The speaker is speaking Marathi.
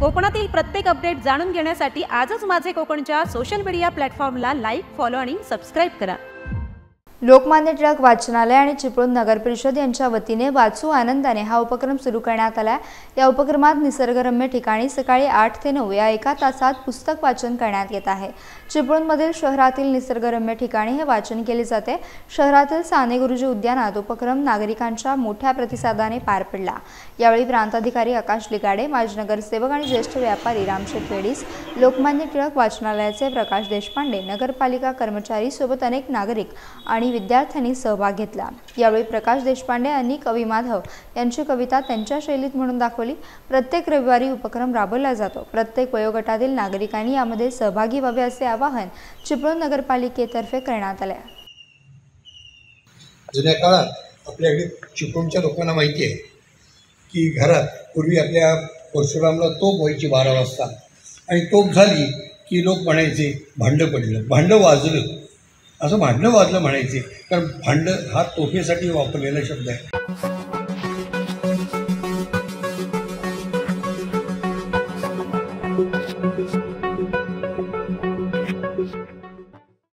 कोकणातील प्रत्येक अपडेट जाणून घेण्यासाठी आजच माझे कोकणच्या सोशल मीडिया प्लॅटफॉर्मला लाईक, फॉलो आणि सबस्क्राइब करा। लोकमान्य टिळक वाचनालय आणि चिपळूण नगर परिषद यांच्या वतीने वाचू आनंदाने हा उपक्रम सुरू करण्यात आला। या उपक्रमात निसर्गरम्य ठिकाणी सकाळी 8 ते 9 या एका तासात पुस्तक वाचन करण्यात येत आहे। चिपळूणमधील शहरातील निसर्गरम्य ठिकाणी हे वाचन केले जाते। शहरातील साने गुरुजी उद्यानात उपक्रम नागरिकांच्या मोठ्या प्रतिसादाने पार पडला। यावेळी प्रांताधिकारी आकाश लिगाडे, माजी नगरसेवक आणि ज्येष्ठ व्यापारी रामशेठ वेडीस, लोकमान्य टिळक वाचनालयाचे प्रकाश देशपांडे, नगरपालिका कर्मचारी सोबत अनेक नागरिक आणि विद्यार्थ्यांनी सहभाग घेतला। यावेळी प्रकाश देशपांडे यांनी कवी माधव यांची कविता त्यांच्या शैलीत म्हणून दाखवली। प्रत्येक रविवारी उपक्रम राबवला जातो। प्रत्येक वयोगटातील नागरिकांनी यामध्ये सहभागी व्हावे असे आवाहन चिपळूण नगरपालिकेतर्फे करण्यात आले। जुन्या काळात आपल्याकडे चिपळूणच्या लोकांना माहिती आहे की घरात पूर्वी आपल्या परशुरामला तोप व्हायची 12 वाजता आणि तोप झाली की लोक म्हणायचे भांडं पडलं, भांडं वाजलं, असं भांडणं वाजलं म्हणायचे, कारण भांडं हा तोफेसाठी वापरलेला शब्द आहे।